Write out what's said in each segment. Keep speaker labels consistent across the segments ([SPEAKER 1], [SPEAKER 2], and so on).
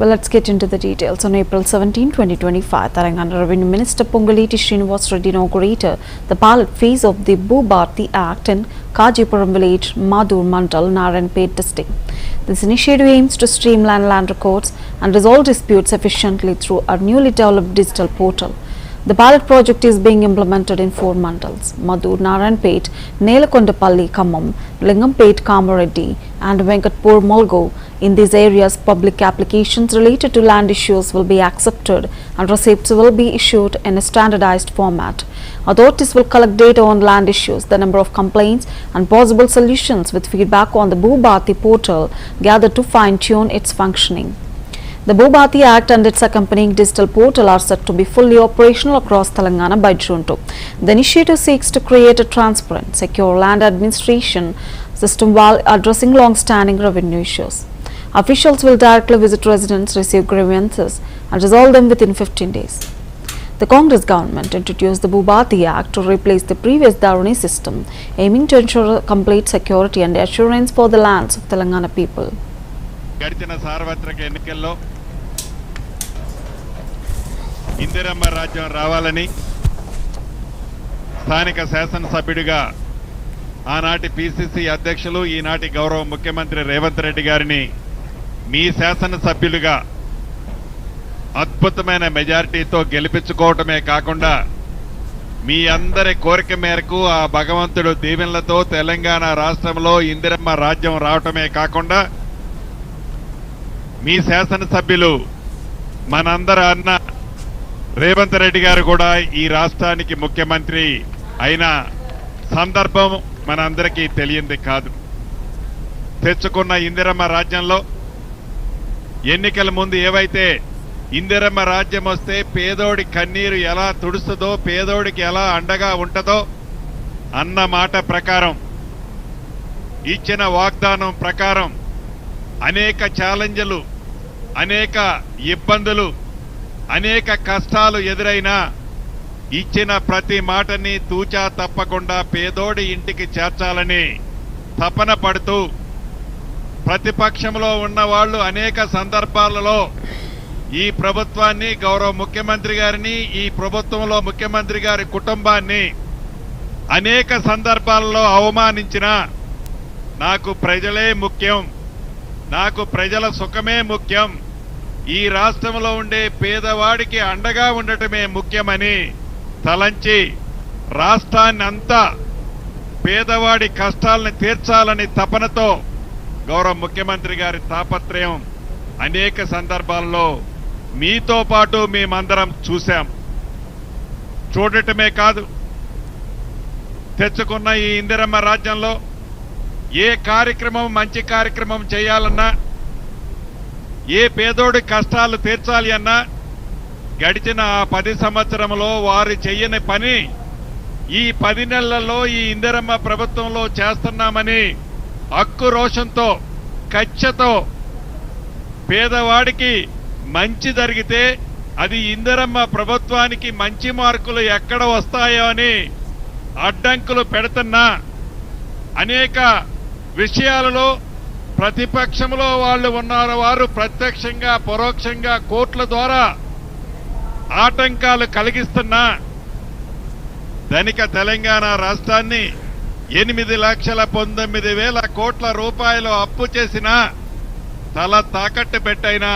[SPEAKER 1] Well, let's get into the details. On April 17, 2025, Telangana Revenue Minister Pongaleti Srinivas Reddy inaugurated the pilot phase of the Bhubharti Act in Kajipuram village, Madur Mandal, Narayanpet district. This initiative aims to streamline land records and resolve disputes efficiently through a newly developed digital portal. The pilot project is being implemented in 4 mandals: Madur, Narayanpet, Nelakondapalli, Khammam, Lingampet, Kamareddy and Venkatpur, Mulgo. In these areas, public applications related to land issues will be accepted and receipts will be issued in a standardized format. Authorities will collect data on land issues, the number of complaints and possible solutions with feedback on the Bhubharti portal gathered to fine-tune its functioning. The Bhubharti Act and its accompanying digital portal are set to be fully operational across Telangana by June 2. The initiative seeks to create a transparent, secure land administration system while addressing long-standing revenue issues. Officials will directly visit residents, receive grievances and resolve them within 15 days. The Congress government introduced the Bhubharti Act to replace the previous Dharani system, aiming to ensure complete security and assurance for the lands of Telangana people.
[SPEAKER 2] గడిచిన సార్వత్రిక ఎన్నికల్లో ఇందిరమ్మ రాజ్యం రావాలని స్థానిక శాసనసభ్యుడిగా ఆనాటి PCC అధ్యక్షులు ఈనాటి గౌరవ ముఖ్యమంత్రి రేవంత్ రెడ్డి గారిని మీ శాసనసభ్యులుగా అద్భుతమైన మెజారిటీతో గెలిపించుకోవటమే కాకుండా మీ అందరి కోరిక మేరకు ఆ భగవంతుడు దీవెనలతో తెలంగాణ రాష్ట్రంలో ఇందిరమ్మ రాజ్యం రావటమే కాకుండా మీ శాసనసభ్యులు మనందరి అన్న రేవంత్ రెడ్డి గారు కూడా ఈ రాష్ట్రానికి ముఖ్యమంత్రి అయిన సందర్భం మనందరికీ తెలియంది కాదు. తెచ్చుకున్న ఇందిరమ్మ రాజ్యంలో ఎన్నికల ముందు ఏవైతే ఇందిరమ్మ రాజ్యం వస్తే పేదోడి కన్నీరు ఎలా తుడుస్తుందో, పేదోడికి ఎలా అండగా ఉంటుందో అన్న మాట ప్రకారం, ఇచ్చిన వాగ్దానం ప్రకారం అనేక ఛాలెంజ్లు, అనేక ఇబ్బందులు, అనేక కష్టాలు ఎదురైనా ఇచ్చిన ప్రతి మాటని తూచా తప్పకుండా పేదోడి ఇంటికి చేర్చాలని తపన పడుతూ ప్రతిపక్షంలో ఉన్నవాళ్లు అనేక సందర్భాలలో ఈ ప్రభుత్వాన్ని, గౌరవ ముఖ్యమంత్రి గారిని, ఈ ప్రభుత్వంలో ముఖ్యమంత్రి గారి కుటుంబాన్ని అనేక సందర్భాలలో అవమానించిన నాకు ప్రజలే ముఖ్యం, నాకు ప్రజల సుఖమే ముఖ్యం, ఈ రాష్ట్రంలో ఉండే పేదవాడికి అండగా ఉండటమే ముఖ్యమని తలంచి రాష్ట్రాన్ని అంతా పేదవాడి కష్టాలను తీర్చాలని తపనతో గౌరవ ముఖ్యమంత్రి గారి తాపత్రయం అనేక సందర్భాల్లో మీతో పాటు మేమందరం చూశాం. చూడటమే కాదు, తెచ్చుకున్న ఈ ఇందిరమ్మ రాజ్యంలో ఏ కార్యక్రమం, మంచి కార్యక్రమం చేయాలన్నా, ఏ పేదోడి కష్టాలు తీర్చాలి అన్నా గడిచిన 10 సంవత్సరంలో వారు చెయ్యని పని ఈ 10 నెలలలో ఈ ఇందిరమ్మ ప్రభుత్వంలో చేస్తున్నామని హక్కు రోషంతో, కచ్చతో పేదవాడికి మంచి జరిగితే అది ఇందిరమ్మ ప్రభుత్వానికి మంచి మార్కులు ఎక్కడ వస్తాయో అని అడ్డంకులు పెడుతున్నా అనేక విషయాలలో ప్రతిపక్షంలో వాళ్ళు ఉన్నారు, వారు ప్రత్యక్షంగా పరోక్షంగా కోర్టుల ద్వారా ఆటంకాలు కలిగిస్తున్నా ధనిక తెలంగాణ రాష్ట్రాన్ని 8,19,000 కోట్ల రూపాయలు అప్పు చేసినా, తల తాకట్టు పెట్టైనా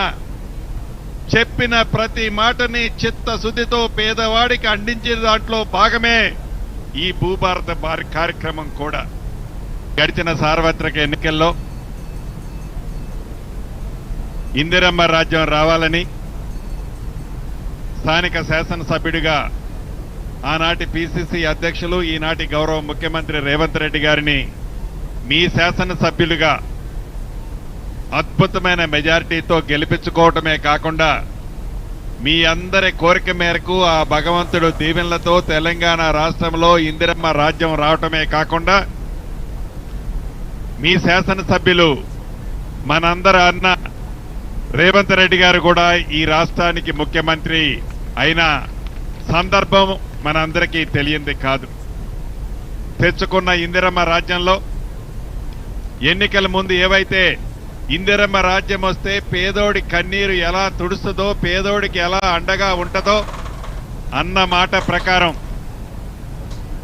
[SPEAKER 2] చెప్పిన ప్రతి మాటని చిత్తశుద్ధితో పేదవాడికి అందించిన దాంట్లో భాగమే ఈ భూభారత కార్యక్రమం కూడా. గడిచిన సార్వత్రిక ఎన్నికల్లో ఇందిరమ్మ రాజ్యం రావాలని స్థానిక శాసనసభ్యుడిగా ఆనాటి పిసిసి అధ్యక్షులు ఈనాటి గౌరవ ముఖ్యమంత్రి రేవంత్ రెడ్డి గారిని మీ శాసనసభ్యులుగా అద్భుతమైన మెజారిటీతో గెలిపించుకోవటమే కాకుండా మీ అందరి కోరిక మేరకు ఆ భగవంతుడు దీవెనలతో తెలంగాణ రాష్ట్రంలో ఇందిరమ్మ రాజ్యం రావటమే కాకుండా మీ శాసనసభ్యులు మనందరి అన్న రేవంత్ రెడ్డి గారు కూడా ఈ రాష్ట్రానికి ముఖ్యమంత్రి అయిన సందర్భం మనందరికీ తెలియంది కాదు. తెచ్చుకున్న ఇందిరమ్మ రాజ్యంలో ఎన్నికల ముందు ఏవైతే ఇందిరమ్మ రాజ్యం వస్తే పేదోడి కన్నీరు ఎలా తుడుస్తుందో, పేదోడికి ఎలా అండగా ఉంటుందో అన్న మాట ప్రకారం